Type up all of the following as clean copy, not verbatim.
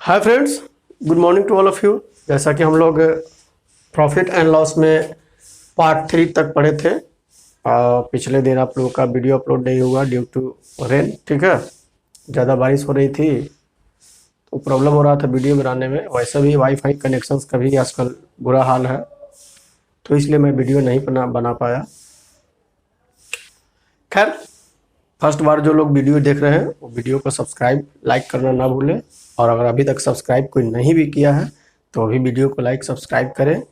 Hi friends, good morning to all of you. जैसा कि हम लोग प्रॉफिट एंड लॉस में पार्ट 3 तक पढ़े थे। पिछले दिन आप लोगों का वीडियो अपलोड नहीं हुआ ड्यू टू रेन। ठीक है, ज़्यादा बारिश हो रही थी तो प्रॉब्लम हो रहा था वीडियो बनाने में। वैसे भी वाईफाई कनेक्शंस का भी आजकल बुरा हाल है, तो इसलिए मैं वीडियो नहीं बना पाया। खैर, फर्स्ट बार जो लोग वीडियो देख रहे हैं वो वीडियो को सब्सक्राइब लाइक करना ना भूलें, और अगर अभी तक सब्सक्राइब कोई नहीं भी किया है तो अभी वीडियो को लाइक सब्सक्राइब करें।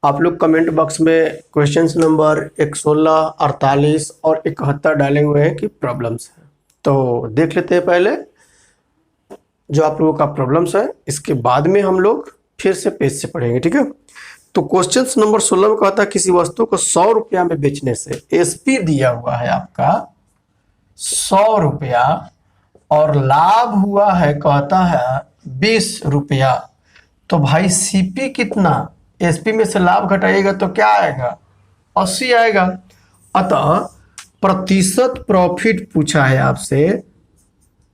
आप लोग कमेंट बॉक्स में क्वेश्चंस नंबर 116, 48 और 71 डाले हुए हैं कि प्रॉब्लम्स है, तो देख लेते हैं पहले जो आप लोगों का प्रॉब्लम्स है। इसके बाद में हम लोग फिर से पेज से पढ़ेंगे। ठीक है, तो क्वेश्चन नंबर 16 में कहता है किसी वस्तु को 100 रुपया में बेचने से एसपी दिया हुआ है आपका 100 रुपया और लाभ हुआ है कहता है 20 रुपया। तो भाई सीपी कितना, एसपी में से लाभ घटाइएगा तो क्या आएगा, 80 आएगा। अतः प्रतिशत प्रॉफिट पूछा है आपसे,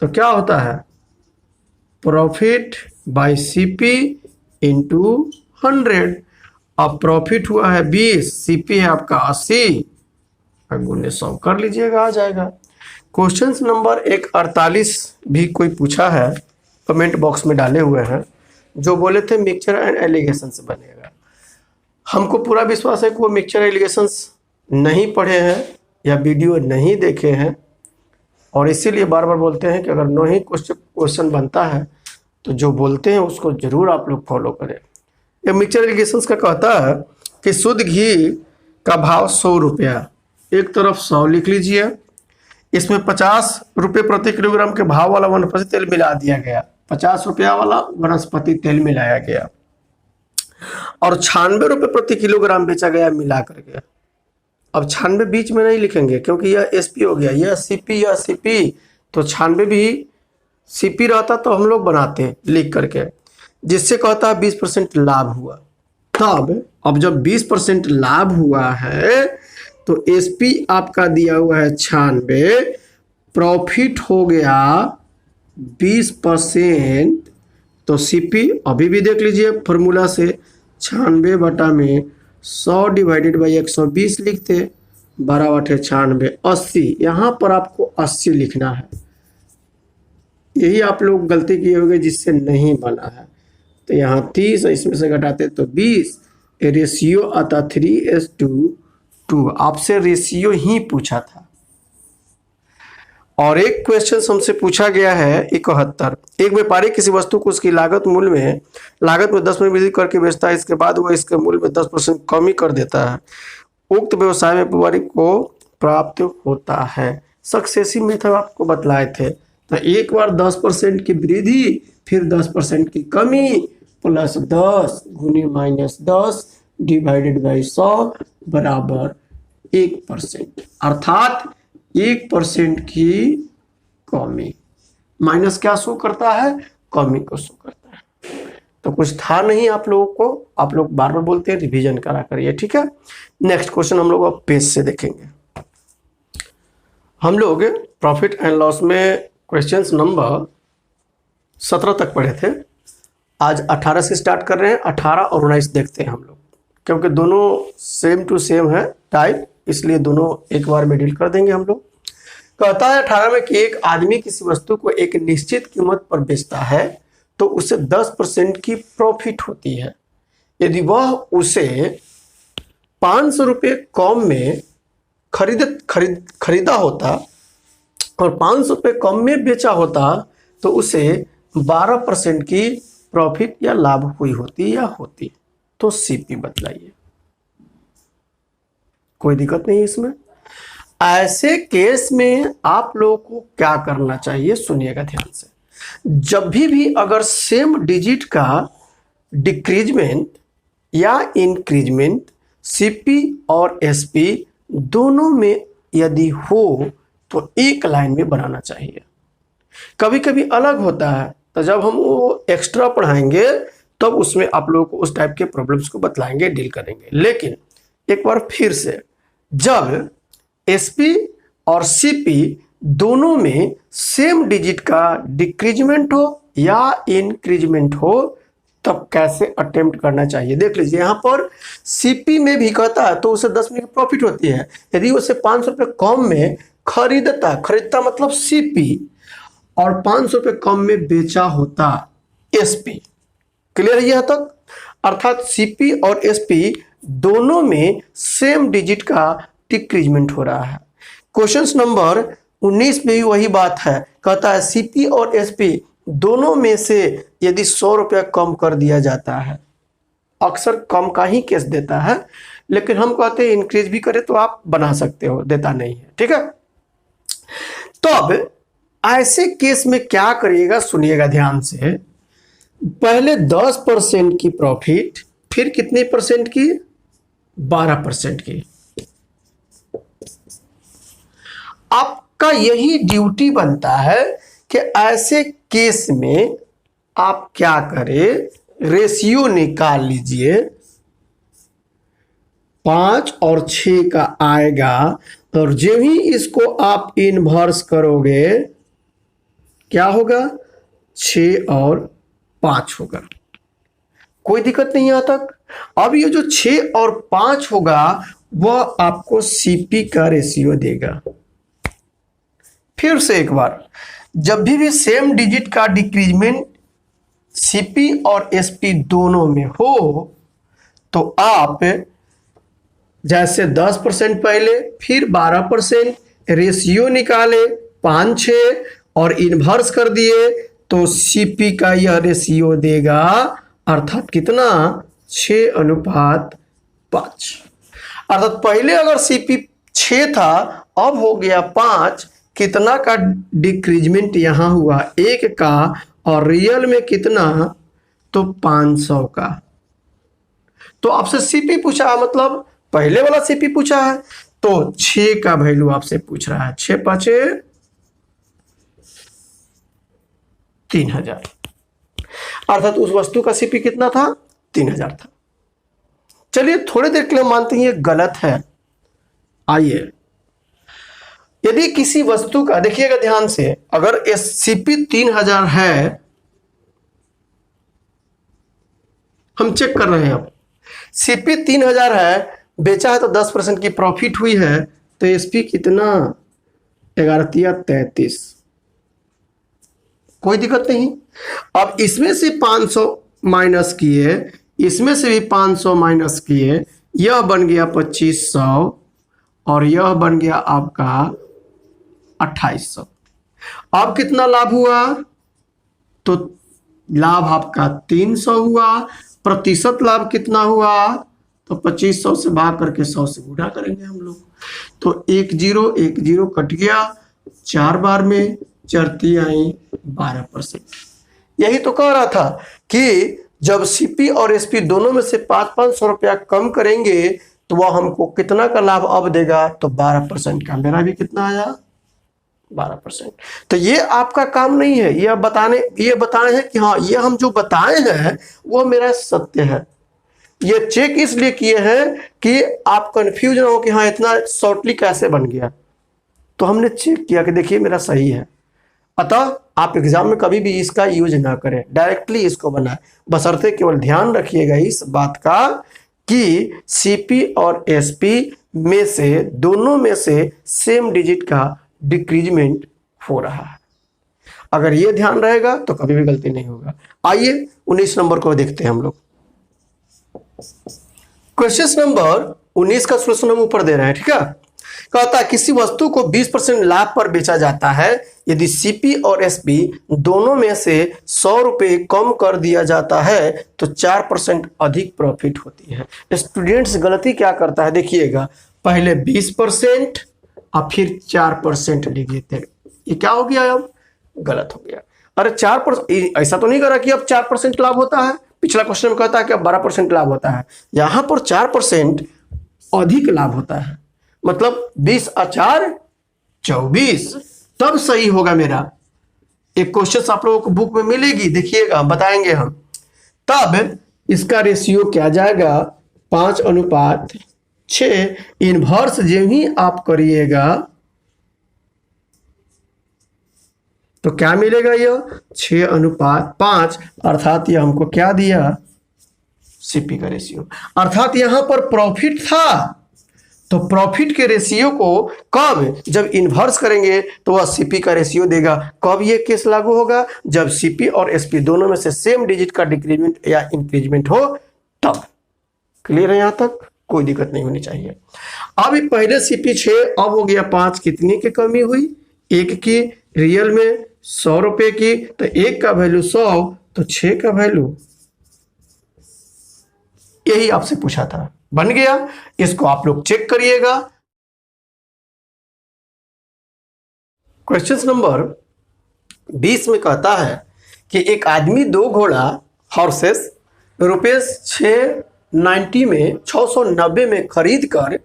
तो क्या होता है प्रॉफिट बाय सीपी इंटू 100। अब प्रॉफिट हुआ है 20, सीपी है आपका 80, गुणे 100 कर लीजिएगा, आ जाएगा। क्वेश्चन नंबर 148 भी कोई पूछा है, कमेंट बॉक्स में डाले हुए हैं, जो बोले थे मिक्सचर एंड एलिगेशन से बनेगा। हमको पूरा विश्वास है कि वो मिक्सचर एलिगेशंस नहीं पढ़े हैं या वीडियो नहीं देखे हैं, और इसीलिए बार बार बोलते हैं कि अगर नहीं क्वेश्चन बनता है तो जो बोलते हैं उसको जरूर आप लोग फॉलो करें। ये मिक्सचर एलिगेशंस का कहता है कि शुद्ध घी का भाव 100 रुपया, एक तरफ 100 लिख लीजिए, इसमें 50 रुपये प्रति किलोग्राम के भाव वाला वनस्पति तेल मिला दिया गया, 50 रुपया वाला वनस्पति तेल मिलाया गया, और 96 रुपये प्रति किलोग्राम बेचा गया मिला करके। अब 96 बीच में नहीं लिखेंगे क्योंकि यह एसपी हो गया, यह सीपी, तो 96 भी सीपी रहता तो हम लोग बनाते लिख करके, जिससे कहता है 20% लाभ हुआ। तब अब जब 20% लाभ हुआ है तो एसपी आपका दिया हुआ है 96, प्रॉफिट हो गया 20%, तो सीपी अभी भी देख लीजिए फॉर्मूला से 96 बटा में 100 डिवाइडेड बाई 120 लिखते, 12 बटे 96 80। यहाँ पर आपको 80 लिखना है, यही आप लोग गलती किए होंगे जिससे नहीं बना है। तो यहाँ 30 इसमें से घटाते तो 20, रेशियो आता 3:2। आपसे रेशियो ही पूछा था। और एक क्वेश्चन हमसे पूछा गया है 71, एक व्यापारी किसी वस्तु को उसकी लागत में 10% वृद्धि करके बेचता है, इसके बाद वह इसके मूल्य में 10% कमी कर देता है, उक्त व्यवसाय में व्यापारी को प्राप्त होता है। सक्सेसिव मेथड आपको बतलाए थे, तो एक बार 10% की वृद्धि, फिर 10% की कमी, प्लस 10 गुनी -10 डिवाइडेड बाई 100 बराबर 1%, अर्थात 1% की कमी। माइनस क्या शो करता है, कमी को शो करता है। तो कुछ था नहीं आप लोगों को, आप लोग बार बार बोलते हैं रिवीजन करा करिए। ठीक है, नेक्स्ट क्वेश्चन हम लोग अब पेज से देखेंगे। हम लोग प्रॉफिट एंड लॉस में क्वेश्चंस नंबर 17 तक पढ़े थे, आज 18 से स्टार्ट कर रहे हैं। 18 और 19 देखते हैं हम लोग, क्योंकि दोनों सेम टू सेम है टाइप, इसलिए दोनों एक बार में डील कर देंगे हम लोग। कहता है 18 में कि एक आदमी किसी वस्तु को एक निश्चित कीमत पर बेचता है तो उसे 10% की प्रॉफिट होती है। यदि वह उसे 500 रुपये कम में खरीदा होता और 500 रुपये कम में बेचा होता तो उसे 12% की प्रॉफिट या लाभ हुई होती या होती। तो सीपी बतलाइए, कोई दिक्कत नहीं इसमें। ऐसे केस में आप लोगों को क्या करना चाहिए, सुनिएगा ध्यान से। जब भी अगर सेम डिजिट का डिक्रीजमेंट या इंक्रीजमेंट सीपी और एसपी दोनों में यदि हो तो एक लाइन में बनाना चाहिए। कभी कभी अलग होता है, तो जब हम वो एक्स्ट्रा पढ़ाएंगे तब उसमें आप लोगों को उस टाइप के प्रॉब्लम्स को बतलाएंगे, डील करेंगे। लेकिन एक बार फिर से, जब एसपी और सीपी दोनों में सेम डिजिट का डिक्रीजमेंट हो या इंक्रीजमेंट हो तब कैसे अटेम्प्ट करना चाहिए। देख लीजिए यहाँ पर सीपी में भी कहता है तो उसे 10 रुपये की प्रॉफिट होती है। यदि उसे 500 रुपये कम में खरीदता मतलब सीपी और 500 रुपये कम में बेचा होता एसपी। क्लियर है यहाँ तक? अर्थात सीपी और एसपी दोनों में सेम डिजिट का डिक्रीजमेंट हो रहा है। क्वेश्चन नंबर 19 में भी वही बात है, कहता है सीपी और एसपी दोनों में से यदि 100 रुपया कम कर दिया जाता है, अक्सर कम का ही केस देता है, लेकिन हम कहते हैं इंक्रीज भी करे तो आप बना सकते हो, देता नहीं है। ठीक है, तो अब ऐसे केस में क्या करिएगा, सुनिएगा ध्यान से। पहले 10% की प्रॉफिट, फिर कितने परसेंट की? 12% की। आपका यही ड्यूटी बनता है कि ऐसे केस में आप क्या करें, रेशियो निकाल लीजिए। 5 और 6 का आएगा और जब ही इसको आप इनवर्स करोगे क्या होगा? 6 और 5 होगा। कोई दिक्कत नहीं यहाँ तक। अब ये जो 6 और 5 होगा वह आपको सीपी का रेशियो देगा। फिर से एक बार, जब भी सेम डिजिट का डिक्रीजमेंट सीपी और एसपी दोनों में हो तो आप जैसे 10% पहले फिर 12% रेशियो निकाले 5-6 और इन्वर्स कर दिए तो सीपी का यह रेशियो देगा, अर्थात कितना? 6:5। अर्थात पहले अगर सीपी 6 था, अब हो गया 5। कितना का डिक्रीजमेंट यहां हुआ? 1 का, और रियल में कितना? तो 500 का। तो आपसे सीपी पूछा, मतलब पहले वाला सीपी पूछा है तो 6 का वैल्यू आपसे पूछ रहा है। 6×5 = 3000। अर्थात उस वस्तु का सीपी कितना था? 3000 था। चलिए थोड़ी देर के लिए मानते हैं ये गलत है। आइए, यदि किसी वस्तु का, देखिएगा ध्यान से, अगर सीपी 3000 है, हम चेक कर रहे हैं, अब सीपी 3000 है, बेचा है तो 10% की प्रॉफिट हुई है, तो एसपी कितना? 11×33। कोई दिक्कत नहीं। अब इसमें से 500 माइनस किए, इसमें से भी 500 माइनस किए, यह बन गया 2500 और यह बन गया आपका 2800। अब कितना लाभ हुआ? तो लाभ आपका 300 हुआ। प्रतिशत लाभ कितना हुआ? तो 2500 से भाग करके 100 से गुणा करेंगे हम लोग, तो 1 0 1 0 कट गया। 4 बार में चरती आई 12%। यही तो कह रहा था कि जब सीपी और एसपी दोनों में से 500 रुपया कम करेंगे तो वह हमको कितना का लाभ अब देगा? तो 12% का। मेरा भी कितना आया? 12%। तो ये आपका काम नहीं है, ये बताए हैं कि हाँ, ये हम जो बताए हैं वो मेरा सत्य है। ये चेक इसलिए किए हैं कि आप कंफ्यूज ना हो कि हाँ इतना शॉर्टली कैसे बन गया। तो हमने चेक किया कि देखिए मेरा सही है। अतः आप एग्जाम में कभी भी इसका यूज ना करें, डायरेक्टली इसको बनाएं। बशर्ते केवल ध्यान रखिएगा इस बात का कि सीपी और एसपी में से, दोनों में से सेम डिजिट का डिक्रीजमेंट हो रहा है। अगर ये ध्यान रहेगा तो कभी भी गलती नहीं होगा। आइए 19 नंबर को देखते हैं हम लोग। क्वेश्चन नंबर 19 का सोल्यूशन हम ऊपर दे रहे हैं, ठीक है। कहता है किसी वस्तु को 20% लाभ पर बेचा जाता है, यदि सीपी और एसपी दोनों में से 100 रुपये कम कर दिया जाता है तो 4% अधिक प्रॉफिट होती है। स्टूडेंट्स गलती क्या करता है, देखिएगा, पहले 20% और फिर 4% लिख देते हैं। ये क्या हो गया? अब गलत हो गया। अरे 4%, ऐसा तो नहीं करा कि अब 4% लाभ होता है। पिछला क्वेश्चन में कहता है कि अब 12% लाभ होता है, यहां पर 4% अधिक लाभ होता है, मतलब 20 और 4 24, तब सही होगा मेरा। एक क्वेश्चन आप लोगों को बुक में मिलेगी, देखिएगा, बताएंगे हम। तब इसका रेशियो क्या जाएगा? 5:6। इनवर्स जो ही आप करिएगा तो क्या मिलेगा, यह 6:5, अर्थात यह हमको क्या दिया, सीपी का रेशियो। अर्थात यहां पर प्रॉफिट था, तो प्रॉफिट के रेशियो को कब, जब इन्वर्स करेंगे तो वह सीपी का रेशियो देगा। कब ये केस लागू होगा, जब सीपी और एसपी दोनों में से सेम डिजिट का डिक्रीजमेंट या इंक्रीजमेंट हो तब। क्लियर है, यहां तक कोई दिक्कत नहीं होनी चाहिए। अब पहले सीपी 6, अब हो गया 5, कितनी की कमी हुई, 1 की, रियल में 100 रुपए की, तो 1 का वैल्यू 100, तो 6 का वैल्यू, यही आपसे पूछा था, बन गया। इसको आप लोग चेक करिएगा। क्वेश्चन नंबर 20 में कहता है कि एक आदमी 2 घोड़ा हॉर्सेस रुपीस 690 में खरीद कर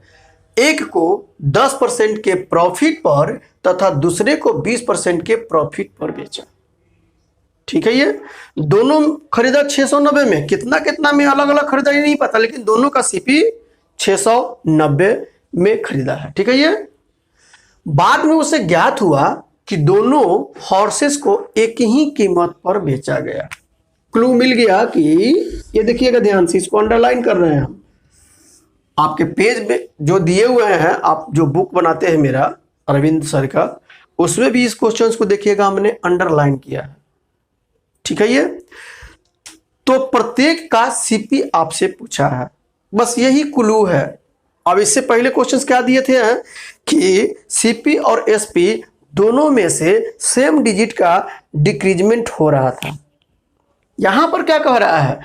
एक को 10% के प्रॉफिट पर तथा दूसरे को 20% के प्रॉफिट पर बेचा। ठीक है, ये दोनों खरीदा 690 में, कितना कितना में अलग अलग खरीदा ये नहीं पता, लेकिन दोनों का सीपी 690 में खरीदा है। ठीक है, ये बाद में उसे ज्ञात हुआ कि दोनों हॉर्सेस को एक ही कीमत पर बेचा गया। क्लू मिल गया कि, ये देखिएगा ध्यान से, इसको अंडरलाइन कर रहे हैं हम। आपके पेज में जो दिए हुए हैं, आप जो बुक बनाते हैं मेरा अरविंद सर का, उसमें भी इस क्वेश्चंस को देखिएगा, हमने अंडरलाइन किया है। ठीक है, ये तो प्रत्येक का सीपी आपसे पूछा है, बस यही क्लू है। अब इससे पहले क्वेश्चंस क्या दिए थे कि सीपी और एसपी दोनों में से सेम डिजिट का डिक्रीजमेंट हो रहा था। यहां पर क्या कह रहा है,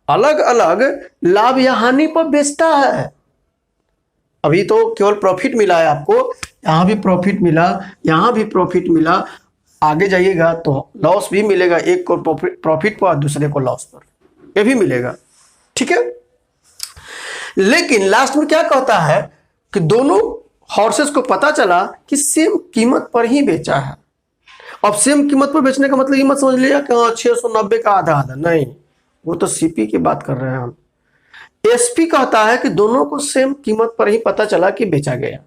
अलग अलग लाभ या हानि पर बेचता है। अभी तो केवल प्रॉफिट मिला है आपको, यहां भी प्रॉफिट मिला, यहां भी प्रॉफिट मिला, आगे जाइएगा तो लॉस भी मिलेगा, एक को प्रॉफिट पर, दूसरे को लॉस पर, ये भी मिलेगा। ठीक है, लेकिन लास्ट में क्या कहता है कि दोनों हॉर्सेस को पता चला कि सेम कीमत पर ही बेचा है। अब सेम कीमत पर बेचने का मतलब ये मत समझ लिया कि 690 का आधा आधा, नहीं, वो तो सीपी की बात कर रहे हैं हम। एसपी कहता है कि दोनों को सेम कीमत पर ही पता चला कि बेचा गया,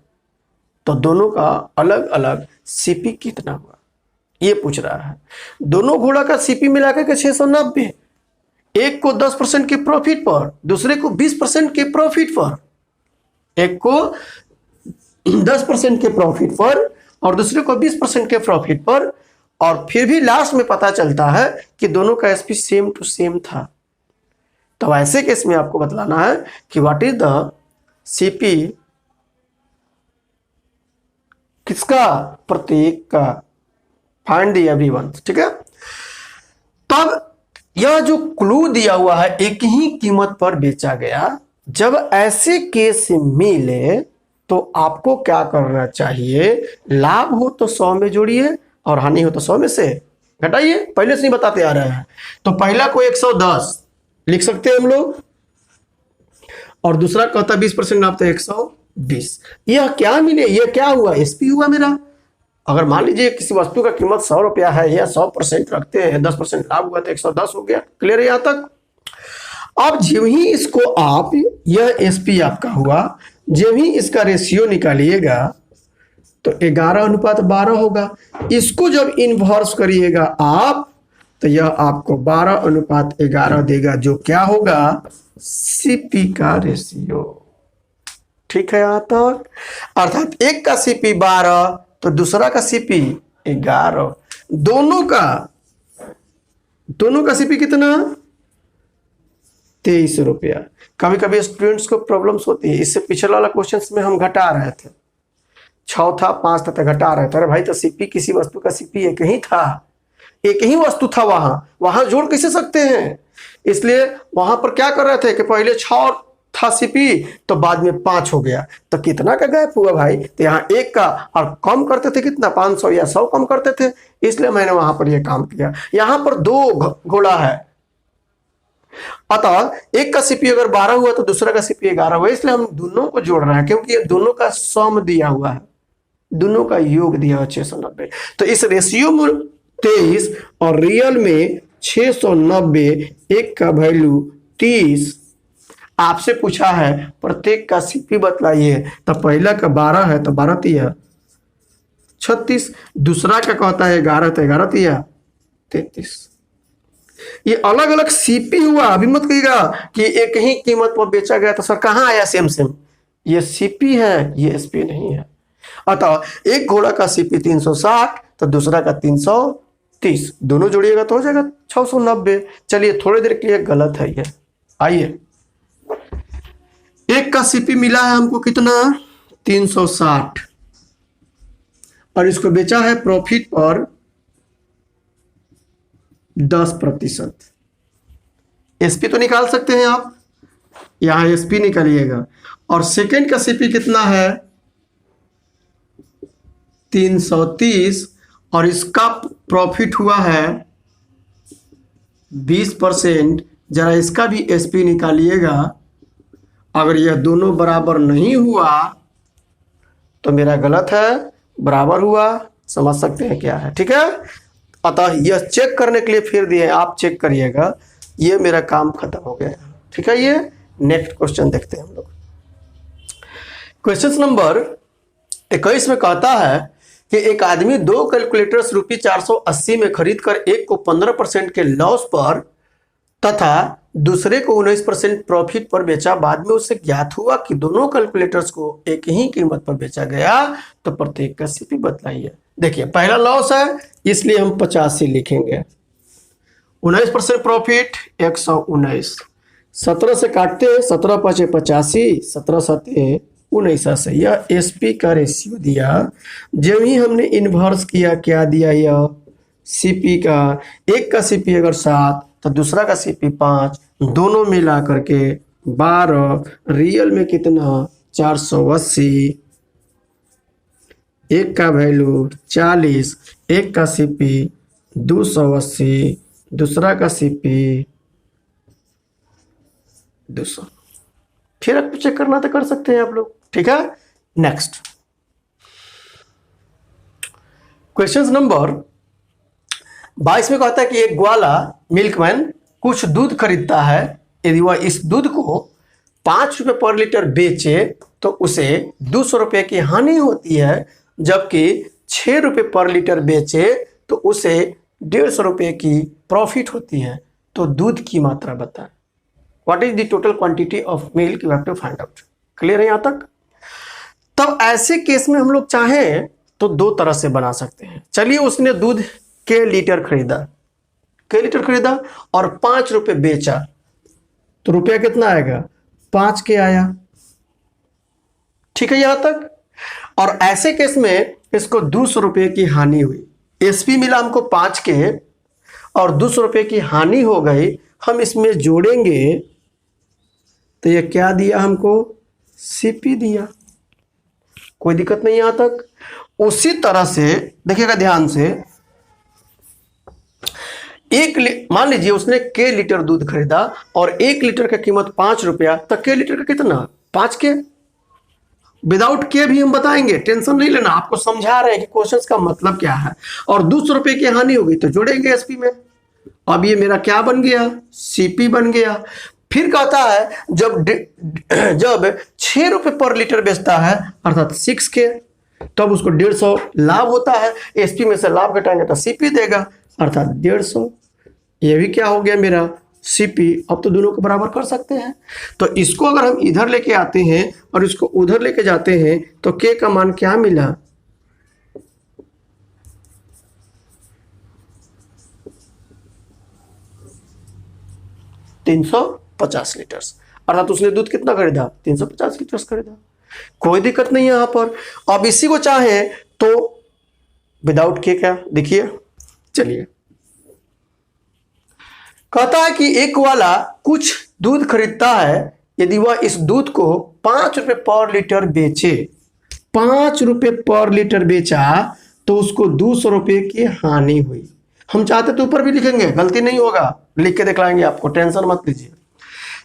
तो दोनों का अलग अलग सीपी कितना हुआ ये पूछ रहा है। दोनों घोड़ा का सीपी मिलाकर के 690, एक को 10% के प्रॉफिट पर, दूसरे को 20% के प्रॉफिट पर, एक को 10% के प्रॉफिट पर और दूसरे को 20% के प्रॉफिट पर, और फिर भी लास्ट में पता चलता है कि दोनों का एसपी सेम टू सेम था। तो ऐसे केस में आपको बतलाना है कि व्हाट इज द सीपी किसका, प्रत्येक का, फाइंड द एवरीवन। ठीक है, तब यह जो क्लू दिया हुआ है एक ही कीमत पर बेचा गया, जब ऐसे केस मिले तो आपको क्या करना चाहिए, लाभ हो तो 100 में जोड़िए और हानि हो तो 100 में से घटाइए। पहले से ही बताते आ रहे हैं, तो पहला को 110 लिख सकते हैं हम लोग, और दूसरा कहता 20% नापते 120। यह क्या मिले, यह क्या हुआ, एसपी हुआ मेरा। अगर मान लीजिए किसी वस्तु का कीमत 100 रुपया है या 100% रखते हैं, 10% लाभ हुआ तो 110 हो गया। क्लियर है यहां तक। अब जब ही इसको आप, यह एसपी आपका हुआ, जब ही इसका रेशियो निकालिएगा तो 11:12 होगा। इसको जब इन्वर्स करिएगा आप तो यह आपको 12:11 देगा, जो क्या होगा, सीपी का रेशियो। ठीक है यहां तक। अर्थात एक का सीपी 12 तो दूसरा का सीपी 11, दोनों का सीपी कितना, 23 रुपया। कभी कभी स्टूडेंट्स को प्रॉब्लम्स होती है, इससे पिछले वाला क्वेश्चंस में हम घटा रहे थे, 6 था 5 था, घटा रहे थे। अरे भाई, तो सीपी किसी वस्तु का सीपी एक ही था, एक ही वस्तु था, वहां जोड़ कैसे सकते हैं। इसलिए वहां पर क्या कर रहे थे कि पहले 6 था सीपी तो बाद में 5 हो गया, तो कितना का गैप हुआ भाई, तो यहाँ 1 का, और कम करते थे कितना, 500 या 100 कम करते थे, इसलिए मैंने वहां पर यह काम किया। यहां पर 2 घोड़ा है, अतः एक का सीपी अगर 12 हुआ तो दूसरा का सीपी 11 हुआ, इसलिए हम दोनों को जोड़ रहे हैं, क्योंकि ये दोनों का सम दिया हुआ है, दोनों का योग दिया हुआ 690। तो इस रेशियो में 23 और रियल में 690, एक का वैल्यू 30। आपसे पूछा है प्रत्येक का सीपी बतलाइए, तो पहला का 12 है तो 12 3 36। दूसरा क्या कहता है 11, तो 11 तिया 33। ये अलग अलग सीपी हुआ, अभी मत कहिएगा कि एक ही कीमत पर बेचा गया तो सर कहाँ आया सेम सेम। ये सीपी है, ये एसपी नहीं है। अतः एक घोड़ा का सीपी 360 तो दूसरा का 330, दोनों जोड़िएगा तो हो जाएगा 690। चलिए थोड़ी देर के लिए गलत है ये। आइए, एक का सीपी मिला है हमको कितना 360 और इसको बेचा है प्रॉफिट पर 10%। एसपी तो निकाल सकते हैं आप, यहां एसपी निकालिएगा। और सेकेंड का सीपी कितना है 330 और इसका प्रॉफिट हुआ है 20%। जरा इसका भी एसपी निकालिएगा। अगर यह दोनों बराबर नहीं हुआ तो मेरा गलत है, बराबर हुआ, समझ सकते हैं क्या है, ठीक है। अतः यह चेक करने के लिए फिर दिए, आप चेक करिएगा। ये मेरा काम खत्म हो गया, ठीक है। ये नेक्स्ट क्वेश्चन देखते हैं हम लोग। क्वेश्चन नंबर 21 में कहता है कि एक आदमी 2 कैलकुलेटर्स रुपये 480 में खरीद कर एक को 15% के लॉस पर तथा दूसरे को 19% प्रॉफिट पर बेचा। बाद में उससे ज्ञात हुआ कि दोनों कैलकुलेटर्स को एक ही कीमत पर बेचा गया, तो प्रत्येक का सीपी बतलाइए। देखिए पहला लॉस है इसलिए हम 85 लिखेंगे। 19% प्रॉफिट 119, 17 से काटते हैं, 17 5 85, 17 7 19 से। यह एसपी का रेशियो दिया। जब ही हमने इन्वर्स किया क्या दिया, यह सीपी का, एक का सीपी अगर 7 तो दूसरा का सीपी 5, दोनों मिला करके 12, रियल में कितना 480, एक का वैल्यू 40, एक का सीपी 280, दूसरा का सीपी 200। फिर आपको चेक करना तो कर सकते हैं आप लोग, ठीक है। नेक्स्ट क्वेश्चन नंबर 22 में कहता है कि एक ग्वाला मिल्कमैन कुछ दूध खरीदता है। यदि वह इस दूध को 5 रुपये पर लीटर बेचे तो उसे 200 रुपये की हानि होती है, जबकि 6 रुपये पर लीटर बेचे तो उसे 150 रुपये की प्रॉफिट होती है। तो दूध की मात्रा बताएं। What is the total quantity of milk you have to find out. Clear है यहाँ तक। तब ऐसे केस में हम लोग चाहें तो 2 तरह से बना सकते हैं। चलिए उसने दूध के लीटर खरीदा और 5 रुपये बेचा, तो रुपया कितना आएगा 5 के आया, ठीक है यहां तक। और ऐसे केस में इसको 200 रुपये की हानि हुई। एसपी मिला हमको 5 के और 200 रुपये की हानि हो गई। हम इसमें जोड़ेंगे तो ये क्या दिया हमको, सीपी दिया। कोई दिक्कत नहीं यहां तक। उसी तरह से देखिएगा ध्यान से, मान लीजिए उसने के लीटर दूध खरीदा और 1 लीटर का कीमत 5 रुपया, तो के लीटर का कितना 5 के। विदाउट के भी हम बताएंगे, टेंशन नहीं लेना। आपको समझा रहे हैं कि क्वेश्चंस का मतलब क्या है। और 200 रुपये की हानि होगी तो जोड़ेंगे एसपी में। अब ये मेरा क्या बन गया, सीपी बन गया। फिर कहता है जब 6 रुपये पर लीटर बेचता है अर्थात 6 के, तब उसको 150 लाभ होता है। एसपी में से लाभ घटाएंगे तो सीपी देगा अर्थात 150। ये भी क्या हो गया मेरा सीपी। अब तो दोनों को बराबर कर सकते हैं। तो इसको अगर हम इधर लेके आते हैं और इसको उधर लेके जाते हैं तो के का मान क्या मिला, 350 लीटर। अर्थात उसने दूध कितना खरीदा 350 लीटर खरीदा। कोई दिक्कत नहीं है यहां पर। अब इसी को चाहे तो विदाउट के क्या, देखिए चलिए। कहता है कि एक वाला कुछ दूध खरीदता है। यदि वह इस दूध को 5 रुपये पर लीटर बेचे, 5 रुपये पर लीटर बेचा तो उसको 200 रुपये की हानि हुई। हम चाहते तो ऊपर भी लिखेंगे, गलती नहीं होगा, लिख के दिखलाएंगे आपको, टेंशन मत लीजिए।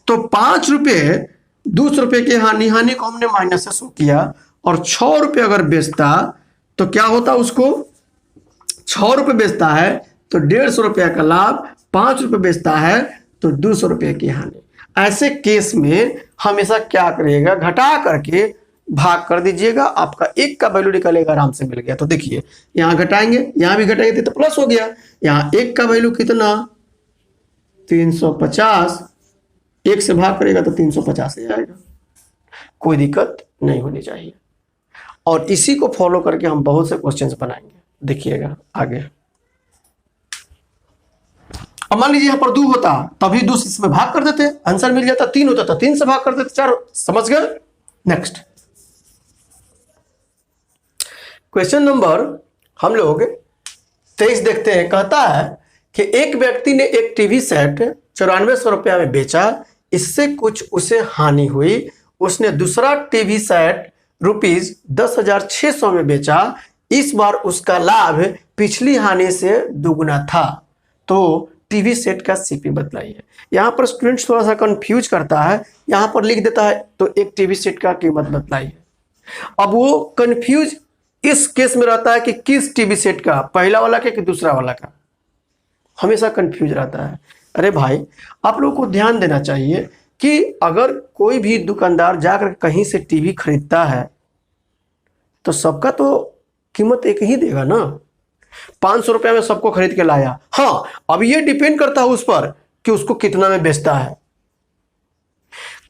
तो 5 रुपये 200 रुपये की हानि को हमने माइनस से शो किया। और 6 रुपये अगर बेचता तो क्या होता, उसको 6 रुपये बेचता है तो 150 रुपये का लाभ, 5 रुपये बेचता है तो 200 रुपये की हानि। ऐसे केस में हमेशा क्या करिएगा, घटा करके भाग कर दीजिएगा, आपका 1 का वैल्यू निकलेगा, आराम से मिल गया। तो देखिए यहाँ घटाएंगे, यहाँ भी घटाएंगे तो प्लस हो गया। यहाँ 1 का वैल्यू कितना 350, 1 से भाग करेगा तो 350 ही आएगा, कोई दिक्कत नहीं होनी चाहिए। और इसी को फॉलो करके हम बहुत से क्वेश्चंस बनाएंगे, देखिएगा आगे। अब मान लीजिए यहाँ पर 2 होता तभी 2 से इसमें भाग कर देते, आंसर मिल जाता। 3 होता था 3 से भाग कर देते, 4। समझ गए? नेक्स्ट क्वेश्चन नंबर हम लोग 23 देखते हैं। कहता है कि एक व्यक्ति ने एक टीवी सेट 9400 रुपया में बेचा, इससे कुछ उसे हानि हुई। उसने दूसरा टीवी सेट ₹10,600 में बेचा, इस बार उसका लाभ पिछली हानि से दुगुना था, तो टीवी सेट का सीपी बतलाइए। यहाँ पर स्टूडेंट्स थोड़ा सा कंफ्यूज करता है, यहाँ पर लिख देता है तो एक टीवी सेट का कीमत बतलाइए। अब वो कंफ्यूज इस केस में रहता है कि किस टीवी सेट का, पहला वाला का कि दूसरा वाला का, हमेशा कंफ्यूज रहता है। अरे भाई आप लोगों को ध्यान देना चाहिए कि अगर कोई भी दुकानदार जाकर कहीं से टीवी खरीदता है तो सबका तो कीमत एक ही देगा ना। 500 रुपया में सबको खरीद के लाया, हाँ अब ये डिपेंड करता है उस पर कि उसको कितना में बेचता है।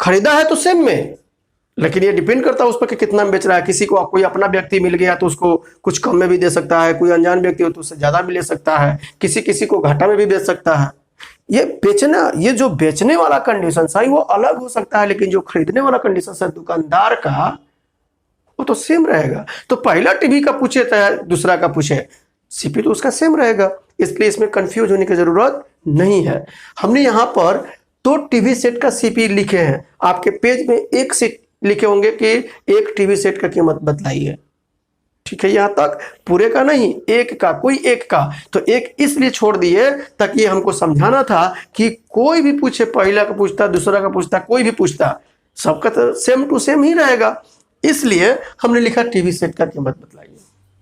खरीदा है तो सेम में, लेकिन ये डिपेंड करता है उस पर कि कितना में बेच रहा है। किसी को कोई अपना व्यक्ति मिल गया तो उसको कुछ कम में भी दे सकता है, कोई अनजान व्यक्ति हो तो उससे ज्यादा भी ले सकता है, किसी को घाटा में भी बेच सकता है। ये बेचना, ये जो बेचने वाला कंडीशन है वो अलग हो सकता है, लेकिन जो खरीदने वाला कंडीशन है दुकानदार का, वो तो सेम रहेगा। तो पहला टीवी का पूछे चाहे दूसरा का पूछे, सीपी तो उसका सेम रहेगा, इसलिए इसमें कंफ्यूज होने की जरूरत नहीं है। हमने यहाँ पर 2 टीवी सेट का सीपी लिखे हैं, आपके पेज में एक सीट लिखे होंगे कि एक टीवी सेट का कीमत बतलाइए। ठीक है, यहाँ तक, पूरे का नहीं, एक का, कोई एक का। तो एक इसलिए छोड़ दिए ताकि हमको समझाना था कि कोई भी पूछे, पहला का पूछता, दूसरा का पूछता, कोई भी पूछता, सबका तो सेम टू सेम ही रहेगा, इसलिए हमने लिखा टीवी सेट का कीमत बतलाइए।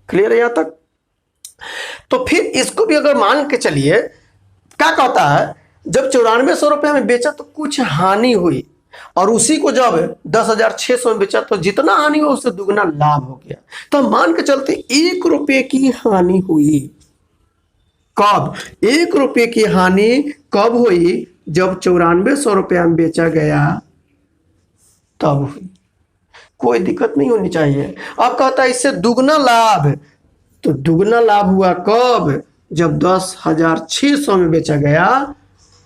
क्लियर है यहाँ तक? तो फिर इसको भी अगर मान के चलिए, क्या कहता है, जब 9400 रुपया में बेचा तो कुछ हानि हुई, और उसी को जब 10,600 में बेचा तो जितना हानि हुआ उससे दुगना लाभ हो गया। तो हम मान के चलते 1 रुपये की हानि हुई। कब? 1 रुपये की हानि कब हुई? जब 9400 रुपया में बेचा गया तब हुई। कोई दिक्कत नहीं होनी चाहिए। अब कहता है इससे दुगना लाभ, तो दुगना लाभ हुआ कब? जब 10,600 में बेचा गया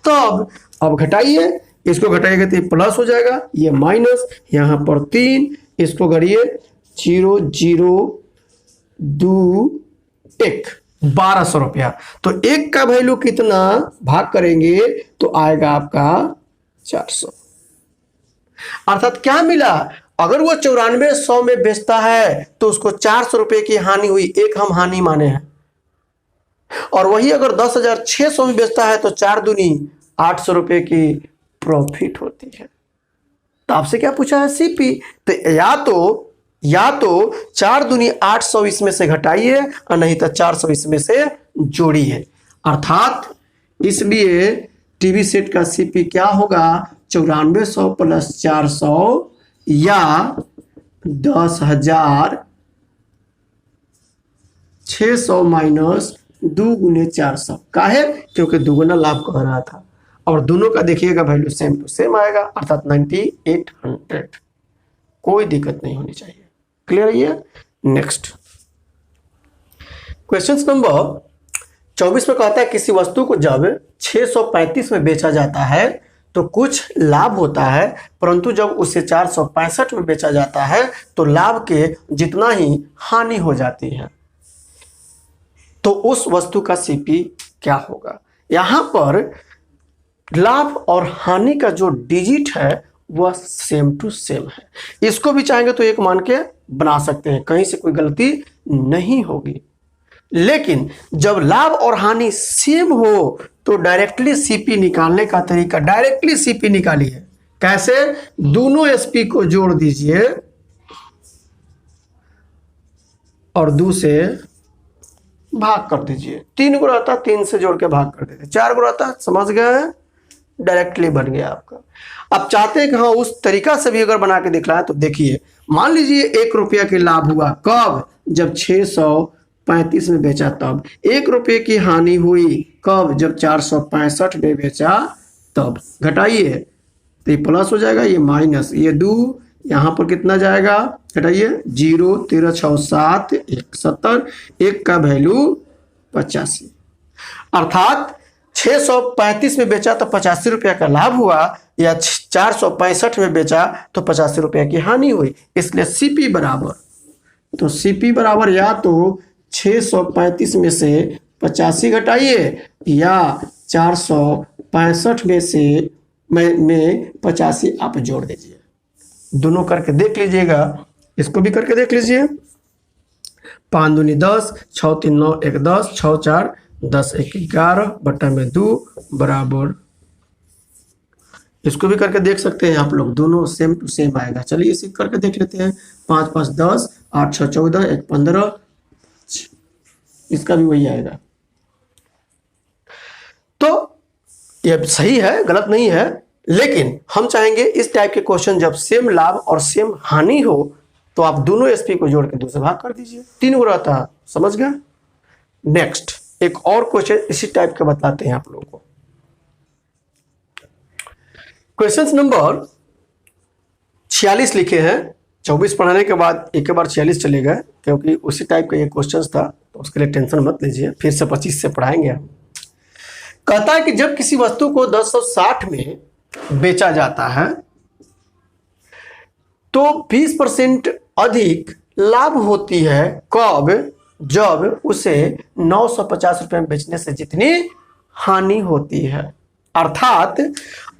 तब। अब घटाइए, इसको घटाइएगा तो ये प्लस हो जाएगा, ये माइनस, यहाँ पर 3, इसको करिए 0 0 2 1, 1200 रुपया। तो 1 का वैल्यू कितना भाग करेंगे तो आएगा आपका 400। अर्थात क्या मिला? अगर वो 9400 में बेचता है तो उसको 400 रुपए की हानि हुई, एक हम हानि माने हैं। और वही अगर 10,600 में बेचता है तो 4 दूनी 800 रुपए की प्रॉफिट होती है। तो आपसे क्या पूछा है? सीपी। तो या तो 4 दूनी 800 इसमें से घटाइए, और नहीं तो 400 इसमें से जोड़िए। अर्थात इसलिए टीवी सेट का सीपी क्या होगा? 9400 प्लस 400 या 10,600 माइनस 2 गुने 400। काहे? क्योंकि दुगुना लाभ कह रहा था, और दोनों का देखिएगा वैल्यू सेम टू सेम आएगा, अर्थात 9800। कोई दिक्कत नहीं होनी चाहिए। क्लियर है ये? नेक्स्ट क्वेश्चन नंबर 24 में कहता है किसी वस्तु को जब 635 में बेचा जाता है तो कुछ लाभ होता है, परंतु जब उसे 465 में बेचा जाता है तो लाभ के जितना ही हानि हो जाती है। तो उस वस्तु का सीपी क्या होगा? यहां पर लाभ और हानि का जो डिजिट है वह सेम टू सेम है। इसको भी चाहेंगे तो एक मान के बना सकते हैं, कहीं से कोई गलती नहीं होगी। लेकिन जब लाभ और हानि सेम हो तो डायरेक्टली सीपी निकालने का तरीका, डायरेक्टली सीपी निकालिए। कैसे? दोनों एसपी को जोड़ दीजिए और 2 से भाग कर दीजिए। 3 को रहता 3 से जोड़ के भाग कर देते, 4 को रहता, समझ गए? डायरेक्टली बन गया आपका। अब चाहते हैं कि हाँ उस तरीका से भी अगर बना के दिखलाएं तो देखिए, मान लीजिए 1 रुपया की लाभ हुआ, कब? जब 635 में बेचा तब। 1 रुपये की हानि हुई, कब? जब 465 में बेचा तब। घटाइए तो ये प्लस हो जाएगा, ये माइनस, ये 2, यहाँ पर कितना जाएगा? घटाइए, 0, 13, 6, 7, 1, 70, 1 का वैल्यू 85। अर्थात 635 में बेचा तो 85 रुपया का लाभ हुआ, या 465 में बेचा तो 85 रुपया की हानि हुई। इसलिए सीपी बराबर, तो सीपी बराबर या तो 635 में से 85 घटाइए, या 465 में से में 85 आप जोड़ दीजिए। दोनों करके देख लीजिएगा, इसको भी करके देख लीजिए। 5 दूनी 10, 6 3 9 1 10, 6 4 10 1 11 बटा में 2 बराबर। इसको भी करके देख सकते हैं आप लोग, दोनों सेम टू सेम आएगा। चलिए इसे करके देख लेते हैं। 5 5 10, 8 6 14, 1 15, इसका भी वही आएगा। तो ये सही है, गलत नहीं है, लेकिन हम चाहेंगे इस टाइप के क्वेश्चन जब सेम लाभ और सेम हानि हो तो आप दोनों एसपी को जोड़ के 2 से भाग कर दीजिए, 3 हो रहता है। समझ गए? नेक्स्ट एक और क्वेश्चन इसी टाइप का बताते हैं आप लोगों को। क्वेश्चन नंबर 46 लिखे हैं। 24 पढ़ाने के बाद एक बार 46 चले गए, क्योंकि उसी टाइप का ये क्वेश्चन था, तो उसके लिए टेंशन मत लीजिए, फिर से 25 से पढ़ाएंगे हम। कहता है कि जब किसी वस्तु को 1060 में बेचा जाता है तो 20% अधिक लाभ होती है, कब? जब उसे 950 रुपये में बेचने से जितनी हानि होती है। अर्थात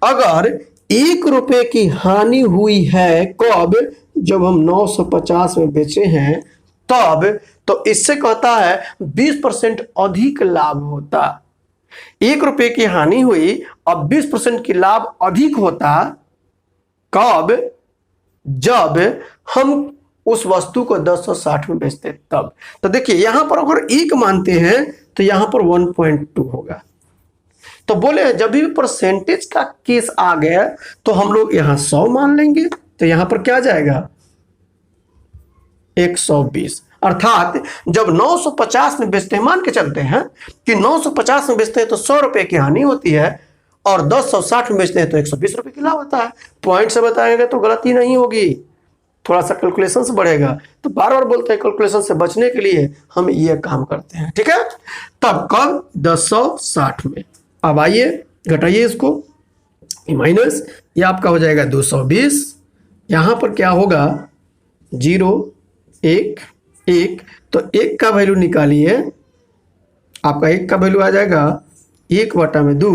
अगर 1 रुपये की हानि हुई है, कब? जब हम 950 में बेचे हैं तब, तो इससे कहता है 20% अधिक लाभ होता। 1 रुपये की हानि हुई, अब 20% की लाभ अधिक होता, कब? जब हम उस वस्तु को 1060 में बेचते तब। तो देखिए यहां पर अगर 1 मानते हैं तो यहां पर 1.2 होगा। तो बोले जब भी परसेंटेज का केस आ गया तो हम लोग यहां 100 मान लेंगे, तो यहां पर क्या जाएगा? 120। अर्थात जब 950 में बेचते हैं, मान के चलते हैं कि 950 में बेचते हैं तो 100 रुपए की हानि होती है, और 1060 में बेचते हैं तो 120 रुपए की लाभ होता है। पॉइंट से बताएंगे तो गलती नहीं होगी, थोड़ा सा कैलकुलेशन से बढ़ेगा। तो बार बार बोलते हैं कैलकुलेशन से बचने के लिए हम ये काम करते हैं, ठीक है? तब कब? 1060 में। अब आइए घटाइए इसको, माइनस, ये आपका हो जाएगा 220। यहां पर क्या होगा? 0 1 1, तो 1 का वैल्यू निकालिए, आपका 1 का वैल्यू आ जाएगा 1 बटा में 2,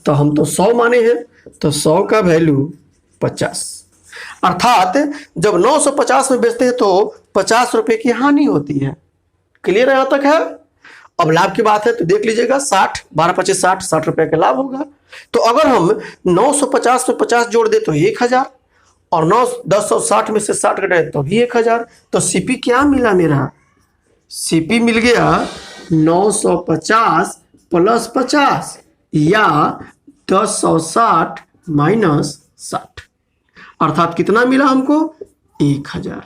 तो हम तो 100 माने हैं, तो 100 का वैल्यू 50। अर्थात जब 950 में बेचते हैं तो 50 रुपए की हानि होती है। क्लियर यहां तक है? अब लाभ की बात है तो देख लीजिएगा, 60 12 25 60 60 रुपए का लाभ होगा। तो अगर हम 950 में 50 जोड़ दे तो 1000, और 1060 में से 60 घटाए तो भी 1000। तो सीपी क्या मिला मेरा? सीपी मिल गया 950 प्लस 50, या 1060 माइनस 60। अर्थात कितना मिला हमको? 1000।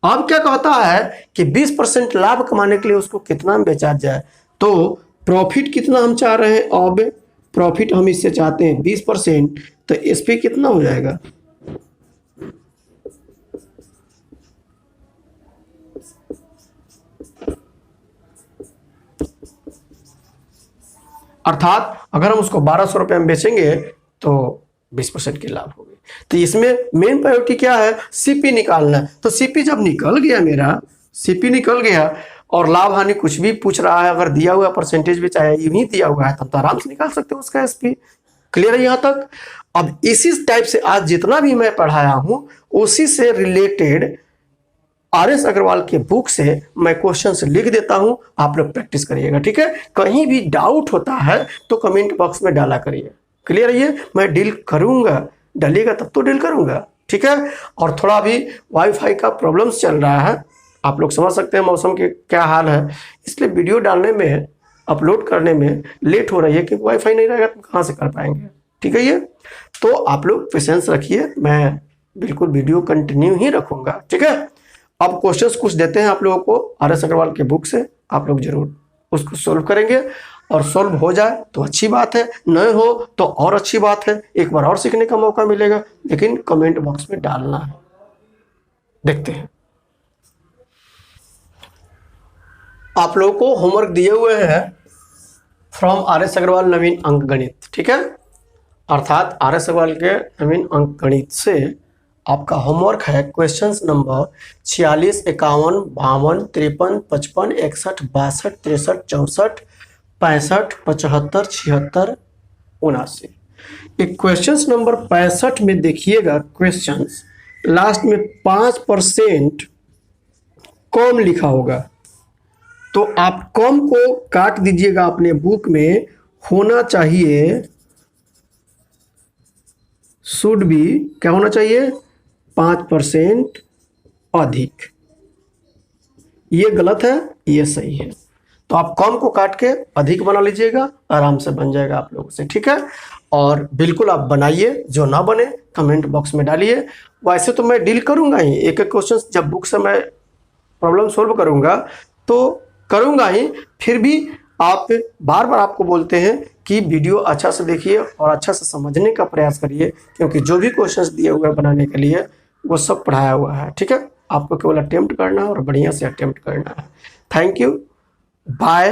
अब क्या कहता है कि 20% लाभ कमाने के लिए उसको कितना में बेचा जाए, तो प्रॉफिट कितना हम चाह रहे हैं? अब प्रॉफिट हम इससे चाहते हैं 20%, तो इस पे कितना हो जाएगा? अर्थात अगर हम उसको 1200 रुपये में बेचेंगे तो 20% की लाभ होगी। तो इसमें मेन प्रायोरिटी क्या है? सीपी निकालना। तो सीपी जब निकल गया मेरा, सीपी निकल गया और लाभ हानि कुछ भी पूछ रहा है, अगर दिया हुआ परसेंटेज भी चाहे यूं ही दिया हुआ है, तब तो आराम से निकाल सकते हो उसका एसपी। क्लियर है यहाँ तक? अब इसी टाइप से आज जितना भी मैं पढ़ाया हूं उसी से रिलेटेड RS अग्रवाल के बुक से मैं क्वेश्चन लिख देता हूं, आप लोग प्रैक्टिस करिएगा, ठीक है? कहीं भी डाउट होता है तो कमेंट बॉक्स में डाला करिए। क्लियर है? ये मैं डील करूंगा, डालिएगा तब तो डील करूंगा, ठीक है? और थोड़ा भी वाईफाई का प्रॉब्लम्स चल रहा है, आप लोग समझ सकते हैं मौसम के क्या हाल है, इसलिए वीडियो डालने में, अपलोड करने में लेट हो रही है, क्योंकि वाईफाई नहीं रहेगा तो कहाँ से कर पाएंगे, ठीक है। ये तो आप लोग पेशेंस रखिए, मैं बिल्कुल वीडियो कंटिन्यू ही रखूंगा, ठीक है। अब क्वेश्चंस कुछ देते हैं आप लोगों को आर.एस. अग्रवाल के बुक से, आप लोग जरूर उसको सोल्व करेंगे, और सोल्व हो जाए तो अच्छी बात है, न हो तो और अच्छी बात है, एक बार और सीखने का मौका मिलेगा, लेकिन कमेंट बॉक्स में डालना है। देखते हैं, आप लोगों को होमवर्क दिए हुए हैं फ्रॉम आर.एस. अग्रवाल नवीन अंक गणित, ठीक है। अर्थात आर.एस. अग्रवाल के नवीन अंक गणित से आपका होमवर्क है क्वेश्चंस नंबर 46, 51, 52, 53, 55, 61, 62, 63, 64, 65, 75, 76, 79। एक क्वेश्चंस नंबर 65 में देखिएगा, क्वेश्चंस लास्ट में 5% कम लिखा होगा, तो आप कम को काट दीजिएगा अपने बुक में, होना चाहिए शुड बी, क्या होना चाहिए, 5% अधिक। ये गलत है, ये सही है, तो आप कम को काट के अधिक बना लीजिएगा, आराम से बन जाएगा आप लोगों से, ठीक है। और बिल्कुल आप बनाइए, जो ना बने कमेंट बॉक्स में डालिए। वैसे तो मैं डील करूंगा ही, एक एक क्वेश्चन जब बुक से मैं प्रॉब्लम सोल्व करूंगा तो करूंगा ही, फिर भी आप बार बार आपको बोलते हैं कि वीडियो अच्छा से देखिए और अच्छा से समझने का प्रयास करिए, क्योंकि जो भी क्वेश्चंस दिए हुए हैं बनाने के लिए वो सब पढ़ाया हुआ है, ठीक है। आपको केवल अटेम्प्ट करना है और बढ़िया से अटेम्प्ट करना है। Thank you, bye.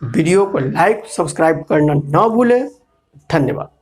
वीडियो को लाइक सब्सक्राइब करना ना भूलें। धन्यवाद।